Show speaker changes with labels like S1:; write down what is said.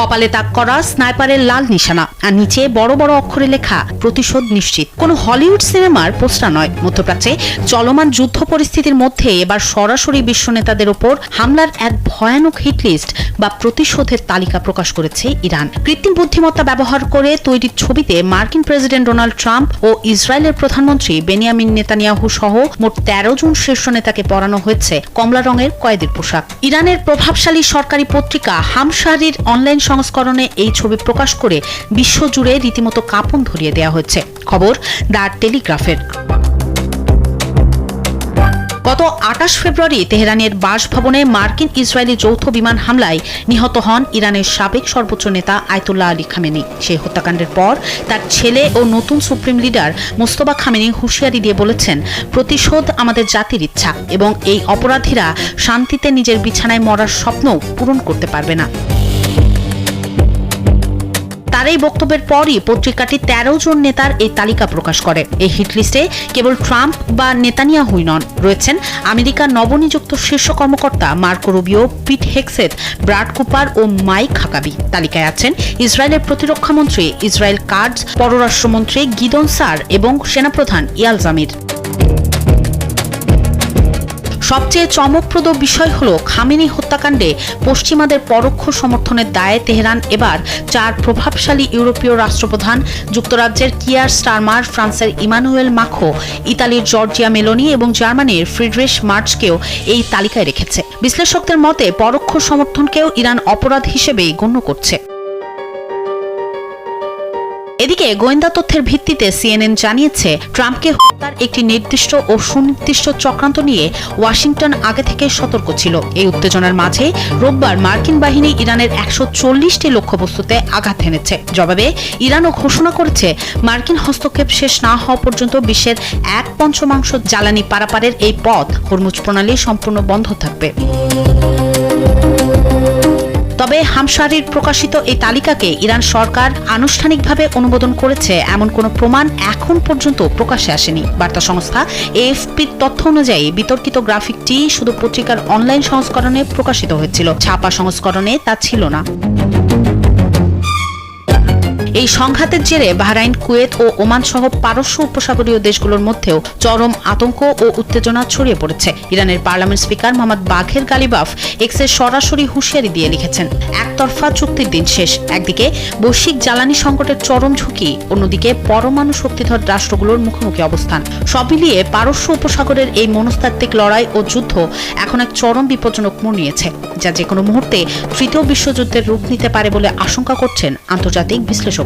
S1: কপালে তাক করা স্নাইপারের লাল নিশানা, আর নিচে বড় বড় অক্ষরে লেখা প্রতিশোধ নিশ্চিত। কোনো হলিউড সিনেমার পোস্টার নয়। মধ্যপ্রাচ্যে চলমান যুদ্ধ পরিস্থিতির মধ্যে এবার সরাসরি বিশ্ব নেতাদের ওপর হামলার এক ভয়ানক হিটলিস্ট বা প্রতিশোধের তালিকা প্রকাশ করেছে ইরান। কৃত্রিম বুদ্ধিমত্তা ব্যবহার করে তৈরি ছবিতে মার্কিন প্রেসিডেন্ট ডোনাল্ড ট্রাম্প ও ইসরায়েলের প্রধানমন্ত্রী বেনিয়ামিন নেতানিয়াহু সহ মোট 13 জন শীর্ষ নেতাকে পরানো হয়েছে কমলা রঙের কয়েদির পোশাক। ইরানের প্রভাবশালী সরকারি পত্রিকা হামশাহরির অনলাইন সংস্করণে এই ছবি প্রকাশ করে বিশ্বজুড়ে রীতিমতো কাঁপন ধরিয়ে দেওয়া হয়েছে। খবর দ্য টেলিগ্রাফের। গত 28 ফেব্রুয়ারি তেহরানের বাসভবনে মার্কিন ইসরায়েলি যৌথ বিমান হামলায় নিহত হন ইরানের সাবেক সর্বোচ্চ নেতা আয়াতুল্লাহ আলী খামেনি। সেই হত্যাকাণ্ডের পর তার ছেলে ও নতুন সুপ্রিম লিডার মোস্তফা খামেনি হুঁশিয়ারি দিয়ে বলেছেন, প্রতিশোধ আমাদের জাতির ইচ্ছা এবং এই অপরাধীরা শান্তিতে নিজের বিছানায় মরার স্বপ্নও পূরণ করতে পারবে না। তার এই বক্তব্যের পরই পত্রিকাটি 13 জন নেতার এই তালিকা প্রকাশ করে। এই হিটলিস্টে কেবল ট্রাম্প বা নেতানিয়াহুই নন, রয়েছেন আমেরিকার নবনিযুক্ত শীর্ষ কর্মকর্তা মার্কো রুবিও, পিট হেগসেথ, ব্রাড কুপার ও মাইক হাকাবি। তালিকায় আছেন ইসরায়েলের প্রতিরক্ষামন্ত্রী ইসরায়েল কাটজ, পররাষ্ট্রমন্ত্রী গিদন সার এবং সেনাপ্রধান ইয়াল জামির। সবচেয়ে চমকপ্রদ বিষয় হল খামেনি হত্যাকাণ্ডে পশ্চিমাদের পরোক্ষ সমর্থনের দায়ে তেহরান এবার 4 প্রভাবশালী ইউরোপীয় রাষ্ট্রপ্রধান, যুক্তরাজ্যের কিয়ার স্টারমার, ফ্রান্সের ইমানুয়েল মাখো, ইতালির জর্জিয়া মেলোনি এবং জার্মানির ফ্রিডরিশ মার্চকেও এই তালিকায় রেখেছে। বিশ্লেষকদের মতে পরোক্ষ সমর্থনকেও ইরান অপরাধ হিসেবেই গণ্য করছে। এদিকে গোয়েন্দা তথ্যের ভিত্তিতে সিএনএন জানিয়েছে, ট্রাম্পকে হত্যার একটি নির্দিষ্ট ও সুনির্দিষ্ট চক্রান্ত নিয়ে ওয়াশিংটন আগে থেকে সতর্ক ছিল। এই উত্তেজনার মাঝে রোববার মার্কিন বাহিনী ইরানের 140টি লক্ষ্যবস্তুতে আঘাত হেনেছে। জবাবে ইরানও ঘোষণা করেছে, মার্কিন হস্তক্ষেপ শেষ না হওয়া পর্যন্ত বিশ্বের 1/5 জ্বালানি পারাপারের এই পথ হরমুজ প্রণালী সম্পূর্ণ বন্ধ থাকবে। তবে হামশাহরির প্রকাশিত এই তালিকাকে ইরান সরকার আনুষ্ঠানিকভাবে অনুমোদন করেছে এমন কোনো প্রমাণ এখন পর্যন্ত প্রকাশ্যে আসেনি। বার্তা সংস্থা এএফপির তথ্য অনুযায়ী বিতর্কিত গ্রাফিকটি শুধু পত্রিকার অনলাইন সংস্করণে প্রকাশিত হয়েছিল, ছাপা সংস্করণে তা ছিল না। এই সংঘাতের জেরে বাহরাইন, কুয়েত ও ওমান সহ পারস্য উপসাগরীয় দেশগুলোর মধ্যেও চরম আতঙ্ক ও উত্তেজনা ছড়িয়ে পড়েছে। ইরানের পার্লামেন্ট স্পিকার মোহাম্মদ বাঘের গালিবাফ এক্সে সরাসরি হুঁশিয়ারি দিয়ে লিখেছেন, একতরফা চুক্তির দিন শেষ। একদিকে বৈশ্বিক জ্বালানি সংকটের চরম ঝুঁকি, অন্যদিকে পরমাণু শক্তিধর রাষ্ট্রগুলোর মুখোমুখি অবস্থান। সব মিলিয়ে পারস্য উপসাগরের এই মনস্তাত্ত্বিক লড়াই ও যুদ্ধ এখন এক চরম বিপজ্জনক মোড় নিয়েছে, যা যেকোনো মুহূর্তে তৃতীয় বিশ্বযুদ্ধের রূপ নিতে পারে বলে আশঙ্কা করছেন আন্তর্জাতিক বিশ্লেষকরা।